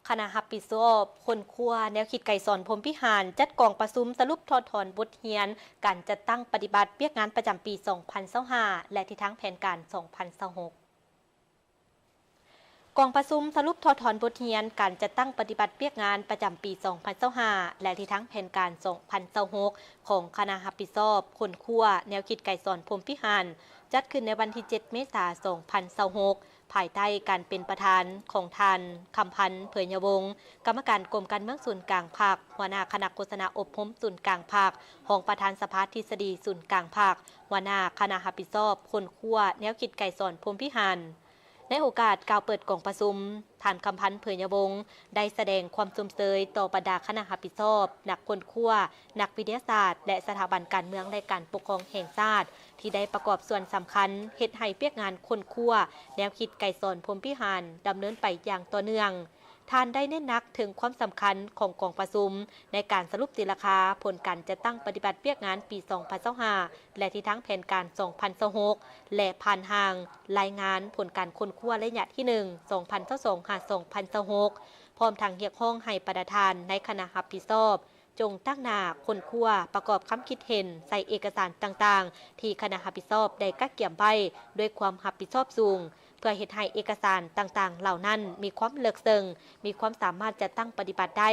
คณะรับผิดชอบคนครัวแนวคิดไก่สอนพรหมพิหารจัดกองประชุมสรุปถอนบทเรียนการจัดตั้งปฏิบัติเวียกงานประจำปี 2025 และทิศทางแผนการ 2026 กองประชุมสรุปถอนบทเรียนการจัดตั้งปฏิบัติเวียกงานประจำปี 2025 และทิศทางแผนการ 2026 ของคณะรับผิดชอบคนครัวแนวคิดไก่สอนพรหมพิหารจัดขึ้นในวันที่ 7 เมษายน 2026 ภายใต้การเป็นประธานของท่านคำพันธ์เผยยวงศ์กรรมการกรมการเมืองศูนย์กลางภาคหัวหน้าคณะโฆษณาอบรมศูนย์กลางภาครองประธานสภาทฤษฎีศูนย์กลางภาคหัวหน้าคณะรับผิดชอบคนครัวแนวคิดไก่สอนพรหมพิหารในโอกาสกล่าวเปิดกองประชุมท่านคำพันธ์เผยยวงศ์ได้แสดงความสมเสยต่อบรรดาคณะรับผิดชอบนักคนครัวนักวิทยาศาสตร์และสถาบันการเมืองและการปกครองแห่งชาติที่ได้ประกอบส่วนสำคัญเฮ็ดให้เปียกงานคนครัวแนวคิดไก่สอนพรหมพิหารดำเนินไปอย่างต่อเนื่องท่านได้เน้นหนักถึงความสำคัญของกองประชุมในการสรุปตีราคาผลการจะตั้งปฏิบัติเปียกงานปี 2025 และที่ทั้งแผนการ 2026 และผ่านห่างรายงานผลการคนครัวระยะที่ 1 2022-2026 พร้อมทางเรียกร้องให้ประธานในคณะรับผิดชอบจงตั้งหน้าคนครัวประกอบคำคิดเห็นใส่เอกสารต่างๆที่คณะรับผิดชอบได้กักเกี่ยมไว้ด้วยความรับผิดชอบสูงเพื่อเฮ็ดให้เอกสารต่างๆเหล่านั้นมีความเลิกซึ้งมีความสามารถจะตั้งปฏิบัติได้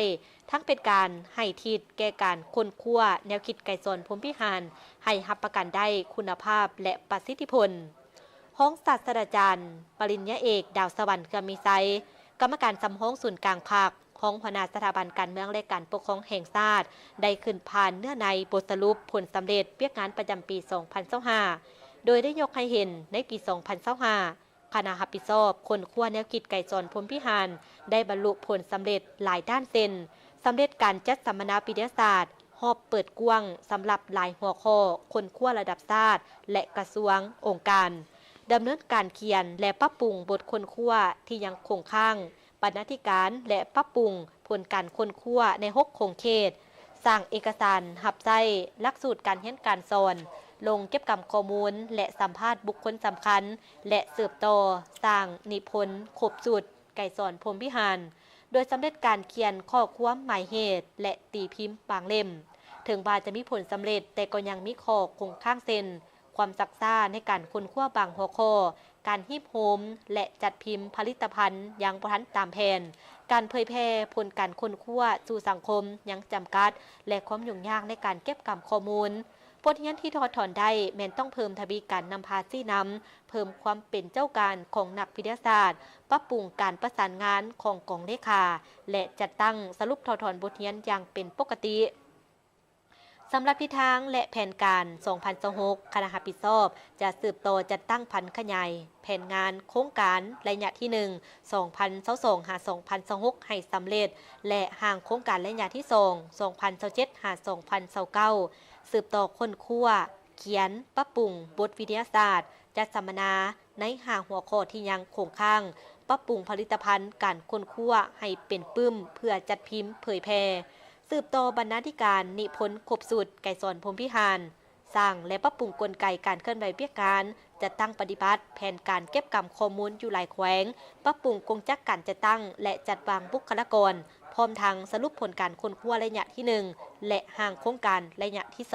ทั้งเป็นการให้ทิศแก่การคนครัวแนวคิดไก่สอนพรหมพิหารให้รับประกันได้คุณภาพและประสิทธิผลห้องศาสตราจารย์ปริญญาเอกดาวสวรรค์เครือมีไซกรรมการสำห้องศูนย์กลางภาคของหัวหน้าสถาบันการเมืองและการปกครองแห่งชาติได้ขึ้นผ่านเนื้อในบทสรุปผลสำเร็จเปียกงานประจำปี 2025 โดยได้ยกให้เห็นในปี 2025 คณะรับผิดชอบคนครัวแนวคิดไก่สอนพรหมพิหารได้บรรลุผลสำเร็จหลายด้านเช่นสำเร็จการจัดสัมมนาวิทยาศาสตร์หอบเปิดกว้างสำหรับหลายหัวข้อคนครัวระดับชาติและกระทรวงองค์การดำเนินการเขียนและปรับปรุงบทคนครัวที่ยังคงค้างบรรณาธิการและปรับปรุงผลการคนครัวใน6โครงเขตสร้างเอกสารหับใจหลักสูตรการเรียนการสอนลงเก็บกำข้อมูลและสัมภาษณ์บุคคลสำคัญและสืบต่อสร้างนิพนธ์ครบสูตรไก่สอนพรหมพิหารโดยสำเร็จการเขียนข้อความหมายเหตุและตีพิมพ์บางเล่มถึงว่าจะมีผลสำเร็จแต่ก็ยังมีข้อคงข้างเส้นความซักซ่าในการค้นคว้าบางหัวข้อการฮีบโฮมและจัดพิมพ์ผลิตภัณฑ์ยังบ่ทันตามแผนการเผยแพร่ผลการค้นคว้าสู่สังคมยังจำกัดและความยุ่งยากในการเก็บกำข้อมูลบทเรียนที่ถอดถอนได้แม้นต้องเพิ่มทวีการนำพาซี่นำเพิ่มความเป็นเจ้าการของนักวิทยาศาสตร์ปรับปรุงการประสานงานของกองเลขาและจัดตั้งสรุปถอดถอนบทเรียนอย่างเป็นปกติสำหรับทิศทางและแผนการ 2026 คณะรับผิดชอบจะสืบต่อจัดตั้งพันขยายแผนงานโครงการระยะที่ 1 2022-2026 ให้สำเร็จและห่างโครงการระยะที่ 2 2027-2029 สืบต่อคนครัวเขียนปรับปรุงบทวิทยาศาสตร์จัดสัมมนาในหัวข้อที่ยังคงค้างปรับปรุงผลิตภัณฑ์การคนครัวให้เป็นปึ้มเพื่อจัดพิมพ์เผยแพร่สืบต่อบรรณาธิการนิพนธ์ครบสูตรไก่สอนพรหมพิหารสร้างและปรับปรุงกลไกการเคลื่อนไหวเปียกการจะตั้งปฏิบัติแผนการเก็บกำข้อมูลอยู่หลายแขวงปรับปรุงกงจักการจะตั้งและจัดวางบุคลากรพร้อมทั้งสรุปผลการค้นคว้าระยะที่ 1 และห่างโครงการระยะที่ 2